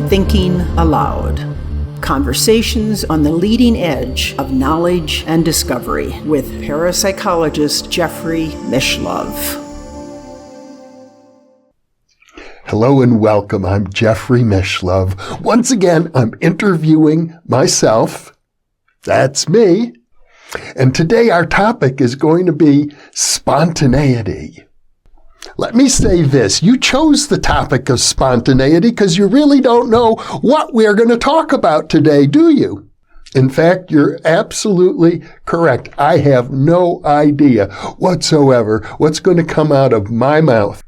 Thinking Aloud. Conversations on the leading edge of knowledge and discovery with parapsychologist Jeffrey Mishlove. Hello and welcome. I'm Jeffrey Mishlove. Once again, I'm interviewing myself. That's me. And today our topic is going to be spontaneity. Let me say this. You chose the topic of spontaneity because you really don't know what we're going to talk about today, do you? In fact, you're absolutely correct. I have no idea whatsoever what's going to come out of my mouth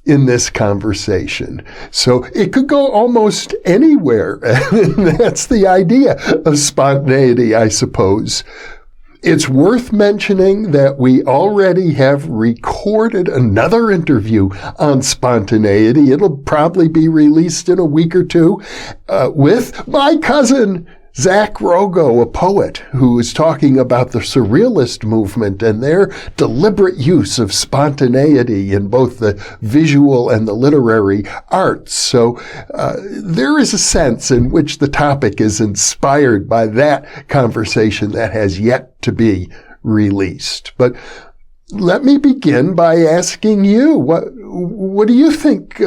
in this conversation. So it could go almost anywhere. And that's the idea of spontaneity, I suppose. It's worth mentioning that we already have recorded another interview on spontaneity. It'll probably be released in a week or two with my cousin, Zach Rogo, a poet who is talking about the surrealist movement and their deliberate use of spontaneity in both the visual and the literary arts. So there is a sense in which the topic is inspired by that conversation that has yet to be released. But let me begin by asking you, what do you think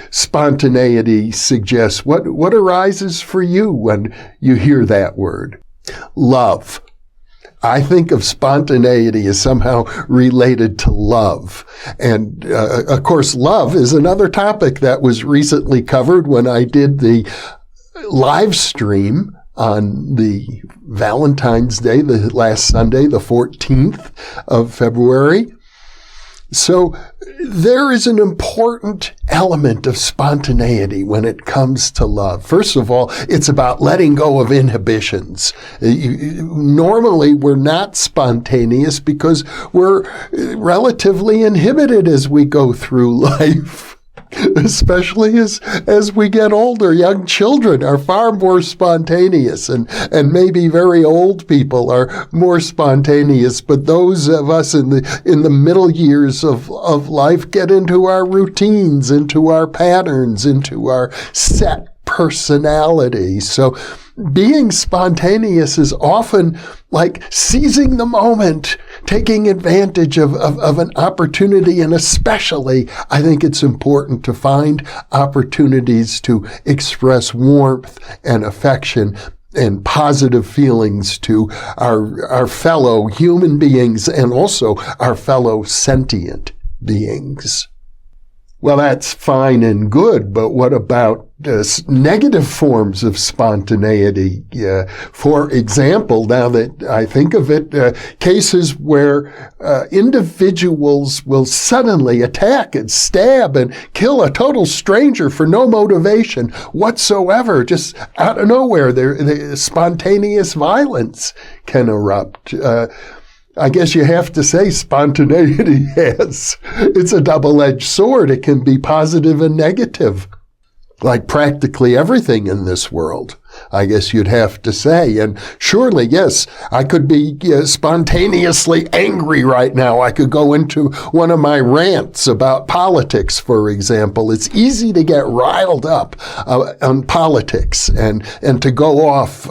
spontaneity suggests? What arises for you when you hear that word? Love. I think of spontaneity as somehow related to love. And, of course, love is another topic that was recently covered when I did the live stream on the Valentine's Day, the last Sunday, the 14th of February. So there is an important element of spontaneity when it comes to love. First of all, it's about letting go of inhibitions. Normally, we're not spontaneous because we're relatively inhibited as we go through life. Especially as we get older. Young children are far more spontaneous, and maybe very old people are more spontaneous. But those of us in the middle years of life get into our routines, into our patterns, into our set personality. So being spontaneous is often like seizing the moment, taking advantage of an opportunity, and especially I think it's important to find opportunities to express warmth and affection and positive feelings to our fellow human beings and also our fellow sentient beings. Well, that's fine and good, but what about negative forms of spontaneity? For example, now that I think of it, cases where individuals will suddenly attack and stab and kill a total stranger for no motivation whatsoever, just out of nowhere. The spontaneous violence can erupt. I guess you have to say spontaneity it's a double-edged sword. It can be positive and negative, like practically everything in this world, I guess you'd have to say. And surely, yes, I could be spontaneously angry right now. I could go into one of my rants about politics, for example. It's easy to get riled up on politics and to go off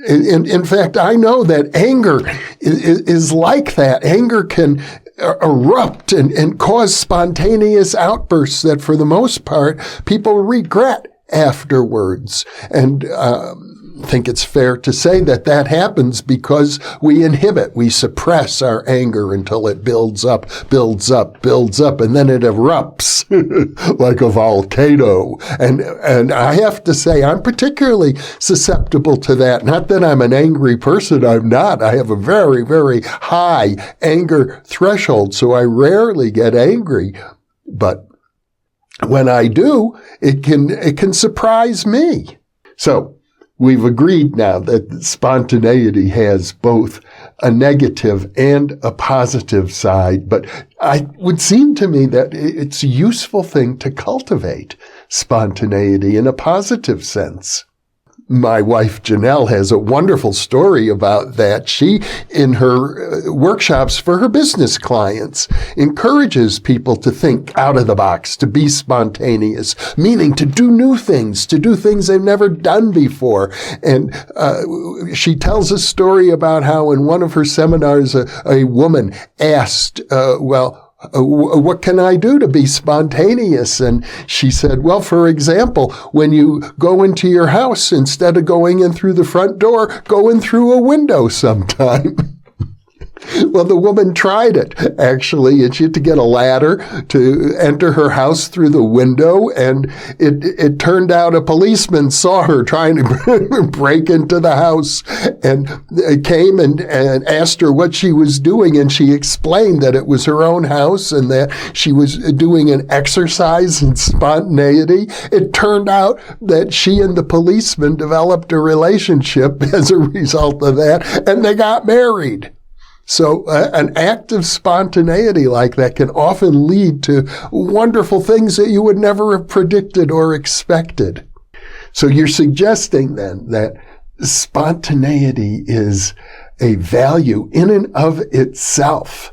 in fact, I know that anger is like that. Anger can erupt and cause spontaneous outbursts that, for the most part, people regret afterwards. And I think it's fair to say that happens because we suppress our anger until it builds up, and then it erupts like a volcano. And I have to say, I'm particularly susceptible to that. Not that I'm an angry person, I'm not. I have a very, very high anger threshold, so I rarely get angry. But when I do, it can surprise me. So, we've agreed now that spontaneity has both a negative and a positive side, but it would seem to me that it's a useful thing to cultivate spontaneity in a positive sense. My wife, Janelle, has a wonderful story about that. She, in her workshops for her business clients, encourages people to think out of the box, to be spontaneous, meaning to do new things, to do things they've never done before. And she tells a story about how in one of her seminars, a woman asked, what can I do to be spontaneous? And she said, well, for example, when you go into your house, instead of going in through the front door, go in through a window sometime. Well, the woman tried it, actually, and she had to get a ladder to enter her house through the window, and it turned out a policeman saw her trying to break into the house and came and asked her what she was doing, and she explained that it was her own house and that she was doing an exercise in spontaneity. It turned out that she and the policeman developed a relationship as a result of that, and they got married. So an act of spontaneity like that can often lead to wonderful things that you would never have predicted or expected. So you're suggesting then that spontaneity is a value in and of itself.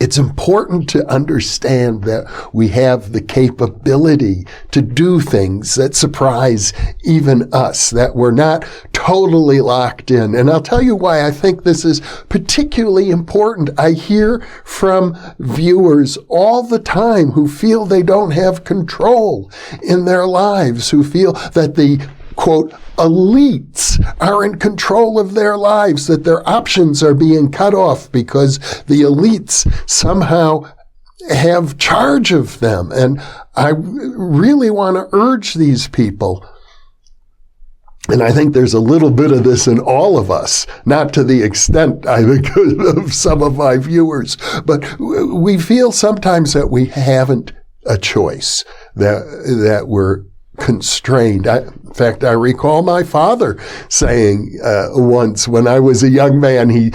It's important to understand that we have the capability to do things that surprise even us, that we're not totally locked in. And I'll tell you why I think this is particularly important. I hear from viewers all the time who feel they don't have control in their lives, who feel that the quote, elites are in control of their lives, that their options are being cut off because the elites somehow have charge of them. And I really want to urge these people, and I think there's a little bit of this in all of us, not to the extent, I think, of some of my viewers, but we feel sometimes that we haven't a choice, that we're constrained. In fact, I recall my father saying once when I was a young man, he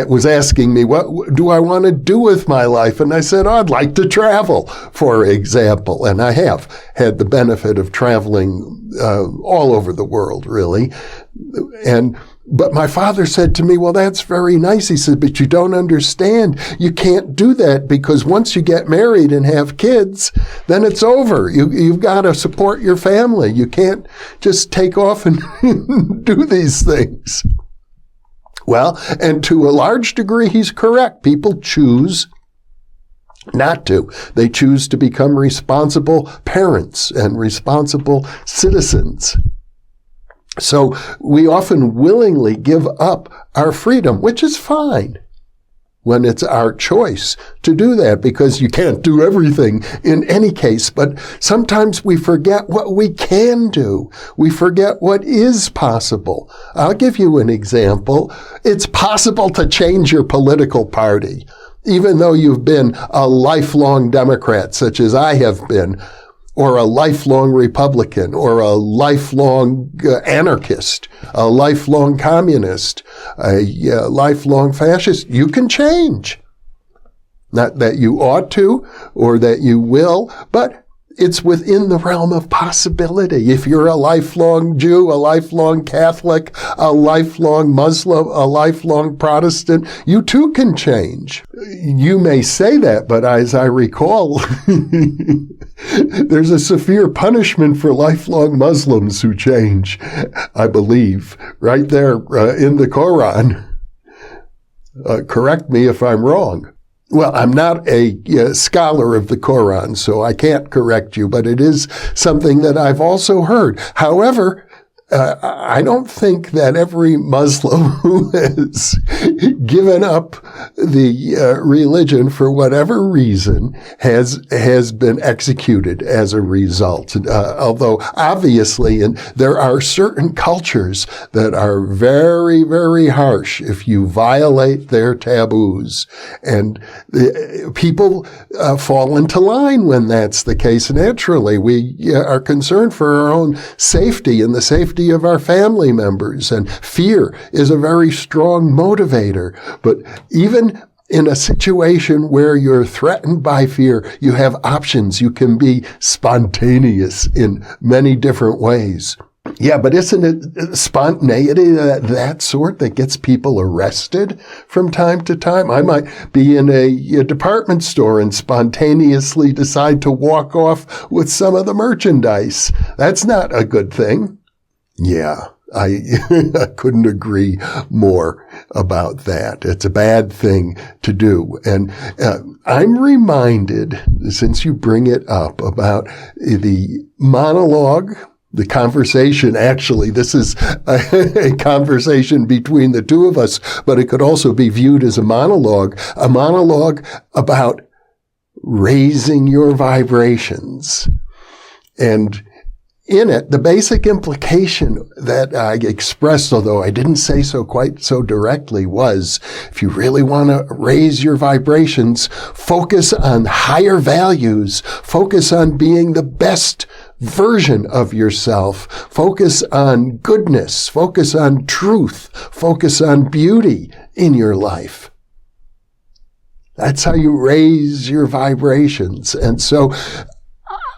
was asking me, what do I want to do with my life? And I said, I'd like to travel, for example. And I have had the benefit of traveling all over the world, really. But my father said to me, well, that's very nice. He said, but you don't understand. You can't do that because once you get married and have kids, then it's over. You've got to support your family. You can't just take off and do these things. Well, and to a large degree, he's correct. People choose not to. They choose to become responsible parents and responsible citizens. So we often willingly give up our freedom, which is fine when it's our choice to do that, because you can't do everything in any case. But sometimes we forget what we can do. We forget what is possible. I'll give you an example. It's possible to change your political party, even though you've been a lifelong Democrat, such as I have been, or a lifelong Republican, or a lifelong anarchist, a lifelong communist, a lifelong fascist. You can change. Not that you ought to, or that you will, but it's within the realm of possibility. If you're a lifelong Jew, a lifelong Catholic, a lifelong Muslim, a lifelong Protestant, you too can change. You may say that, but as I recall, there's a severe punishment for lifelong Muslims who change, I believe, right there in the Quran. Correct me if I'm wrong. Well, I'm not a scholar of the Quran, so I can't correct you, but it is something that I've also heard. However, I don't think that every Muslim who has given up the religion for whatever reason has been executed as a result. Although obviously, and there are certain cultures that are very, very harsh if you violate their taboos, and people fall into line when that's the case. Naturally, we are concerned for our own safety and the safety of our family members, and fear is a very strong motivator. But even in a situation where you're threatened by fear, you have options. You can be spontaneous in many different ways. Yeah, but isn't it spontaneity, that sort, that gets people arrested from time to time? I might be in a department store and spontaneously decide to walk off with some of the merchandise. That's not a good thing. Yeah, I couldn't agree more about that. It's a bad thing to do. And I'm reminded, since you bring it up, about the monologue, the conversation. Actually, this is a conversation between the two of us, but it could also be viewed as a monologue about raising your vibrations. And in it, the basic implication that I expressed, although I didn't say so quite so directly, was if you really want to raise your vibrations, focus on higher values, focus on being the best version of yourself, focus on goodness, focus on truth, focus on beauty in your life. That's how you raise your vibrations. And so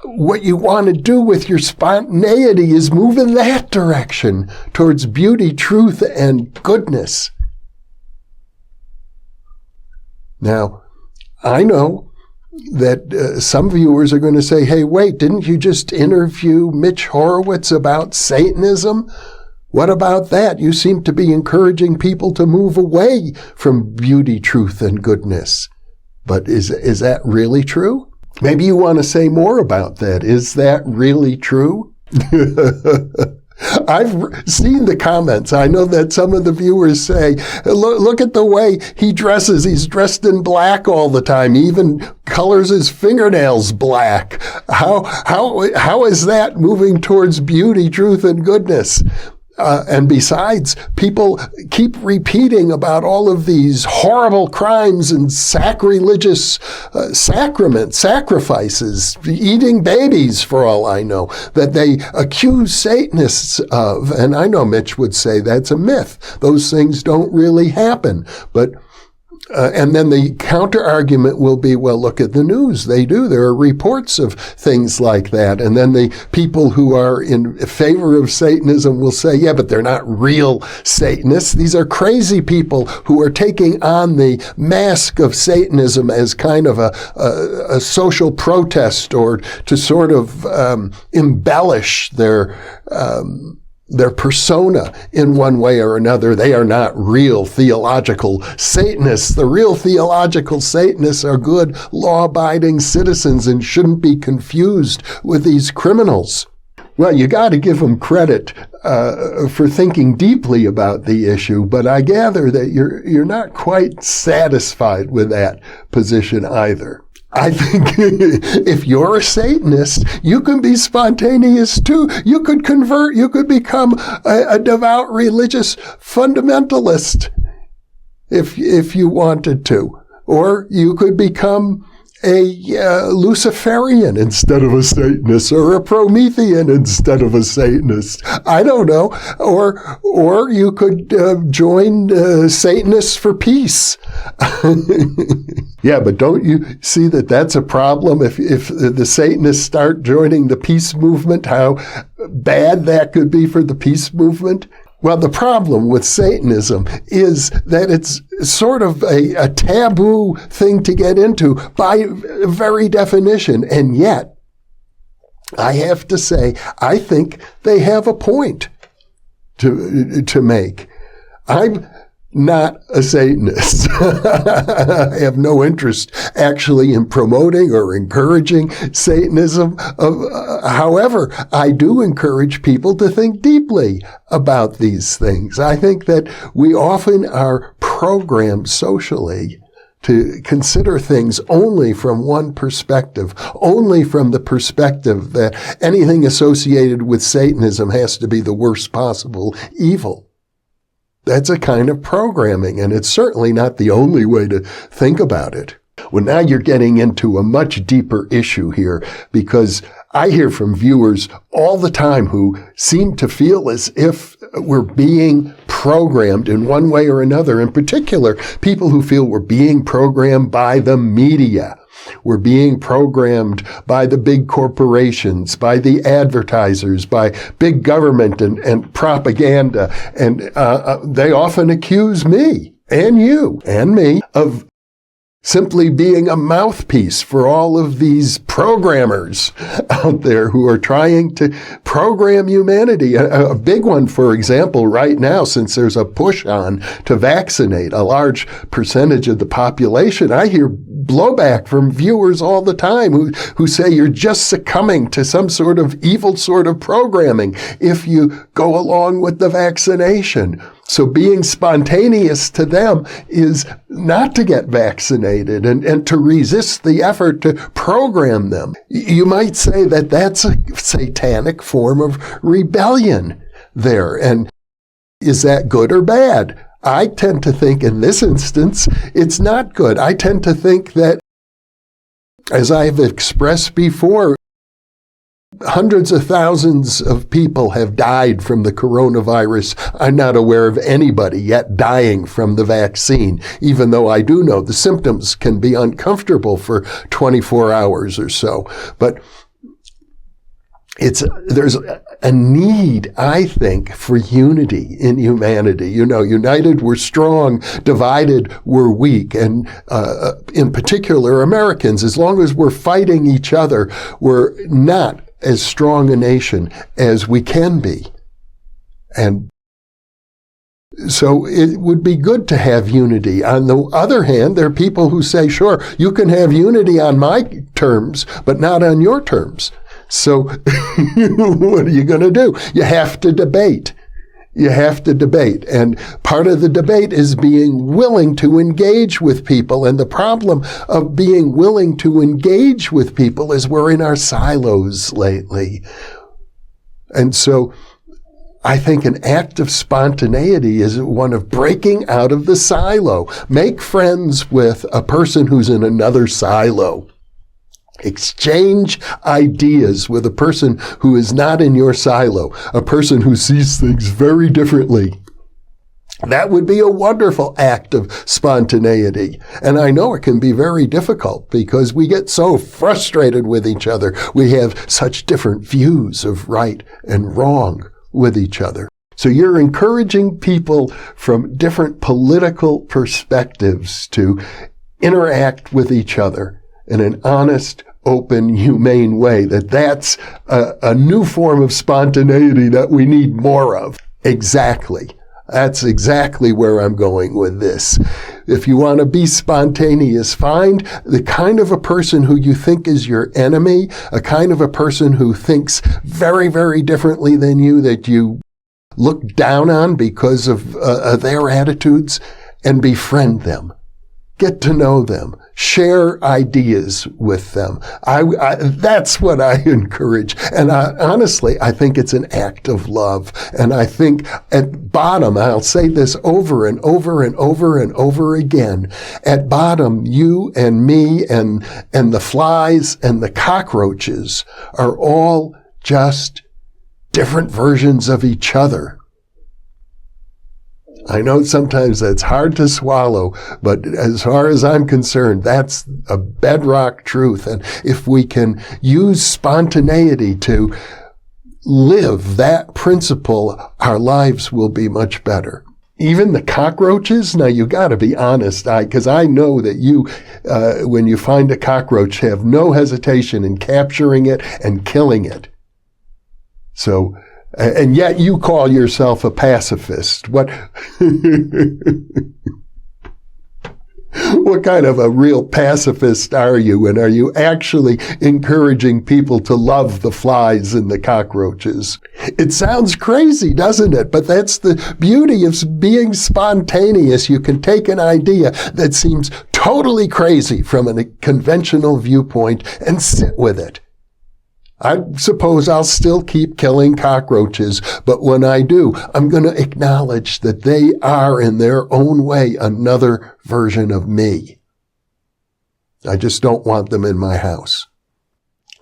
what you want to do with your spontaneity is move in that direction towards beauty, truth, and goodness. Now, I know that some viewers are going to say, hey, wait, didn't you just interview Mitch Horowitz about Satanism? What about that? You seem to be encouraging people to move away from beauty, truth, and goodness. But is that really true? Maybe you want to say more about that. Is that really true? I've seen the comments. I know that some of the viewers say, look at the way he dresses. He's dressed in black all the time. He even colors his fingernails black. How is that moving towards beauty, truth, and goodness? And besides, people keep repeating about all of these horrible crimes and sacrilegious sacrifices, eating babies for all I know, that they accuse Satanists of. And I know Mitch would say that's a myth. Those things don't really happen. But and then the counter argument will be, well, look at the news. They do. There are reports of things like that. And then the people who are in favor of Satanism will say, yeah, but they're not real Satanists. These are crazy people who are taking on the mask of Satanism as kind of a social protest, or to sort of embellish their persona in one way or another. They are not real theological Satanists. The real theological Satanists are good, law-abiding citizens and shouldn't be confused with these criminals. Well, you got to give them credit for thinking deeply about the issue, but I gather that you're not quite satisfied with that position either. I think if you're a Satanist, you can be spontaneous too. You could convert. You could become a devout religious fundamentalist if you wanted to. Or you could become a Luciferian instead of a Satanist, or a Promethean instead of a Satanist. I don't know. Or you could join Satanists for Peace. Yeah, but don't you see that that's a problem? If the Satanists start joining the peace movement, how bad that could be for the peace movement? Well, the problem with Satanism is that it's sort of a taboo thing to get into by very definition. And yet, I have to say, I think they have a point to make. I'm not a Satanist. I have no interest actually in promoting or encouraging Satanism. However, I do encourage people to think deeply about these things. I think that we often are programmed socially to consider things only from one perspective, only from the perspective that anything associated with Satanism has to be the worst possible evil. That's a kind of programming, and it's certainly not the only way to think about it. Well, now you're getting into a much deeper issue here, because I hear from viewers all the time who seem to feel as if we're being programmed in one way or another. In particular, people who feel we're being programmed by the media. We're being programmed by the big corporations, by the advertisers, by big government and propaganda. And they often accuse me and you and me of simply being a mouthpiece for all of these programmers out there who are trying to program humanity. A big one, for example, right now, since there's a push on to vaccinate a large percentage of the population, I hear blowback from viewers all the time who say you're just succumbing to some sort of evil sort of programming if you go along with the vaccination. So being spontaneous to them is not to get vaccinated and to resist the effort to program them. You might say that that's a satanic form of rebellion there. And is that good or bad? I tend to think in this instance, it's not good. I tend to think that, as I've expressed before, hundreds of thousands of people have died from the coronavirus. I'm not aware of anybody yet dying from the vaccine, even though I do know the symptoms can be uncomfortable for 24 hours or so. But there's a need, I think, for unity in humanity. You know, united we're strong, divided we're weak. And in particular, Americans, as long as we're fighting each other, we're not as strong a nation as we can be. And so it would be good to have unity. On the other hand, there are people who say, sure, you can have unity on my terms, but not on your terms. So what are you going to do? You have to debate. You have to debate. And part of the debate is being willing to engage with people. And the problem of being willing to engage with people is we're in our silos lately. And so I think an act of spontaneity is one of breaking out of the silo. Make friends with a person who's in another silo. Exchange ideas with a person who is not in your silo, a person who sees things very differently. That would be a wonderful act of spontaneity. And I know it can be very difficult because we get so frustrated with each other. We have such different views of right and wrong with each other. So you're encouraging people from different political perspectives to interact with each other in an honest, open, humane way. That's a new form of spontaneity that we need more of. Exactly. That's exactly where I'm going with this. If you want to be spontaneous, find the kind of a person who you think is your enemy, a kind of a person who thinks very, very differently than you, that you look down on because of their attitudes, and befriend them. Get to know them. Share ideas with them. That's what I encourage. And honestly, I think it's an act of love. And I think at bottom, I'll say this over and over and over and over again, at bottom, you and me and the flies and the cockroaches are all just different versions of each other. I know sometimes that's hard to swallow, but as far as I'm concerned, that's a bedrock truth. And if we can use spontaneity to live that principle, our lives will be much better. Even the cockroaches, now you got to be honest, because I know that you, when you find a cockroach, have no hesitation in capturing it and killing it. So, and yet you call yourself a pacifist. What kind of a real pacifist are you? And are you actually encouraging people to love the flies and the cockroaches? It sounds crazy, doesn't it? But that's the beauty of being spontaneous. You can take an idea that seems totally crazy from a conventional viewpoint and sit with it. I suppose I'll still keep killing cockroaches, but when I do, I'm going to acknowledge that they are, in their own way, another version of me. I just don't want them in my house.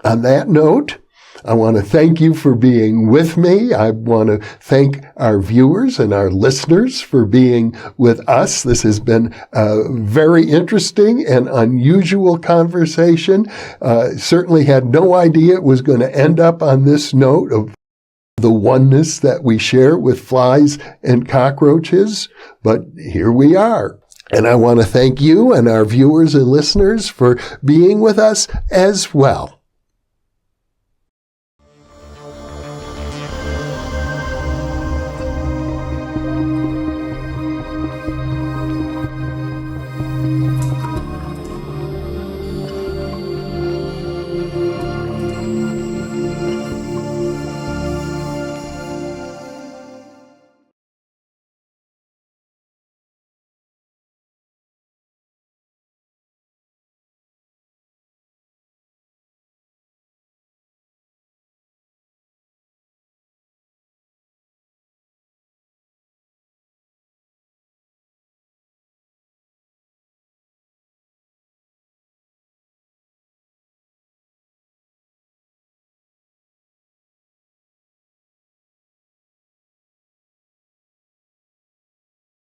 On that note, I want to thank you for being with me. I want to thank our viewers and our listeners for being with us. This has been a very interesting and unusual conversation. Certainly had no idea it was going to end up on this note of the oneness that we share with flies and cockroaches, but here we are. And I want to thank you and our viewers and listeners for being with us as well.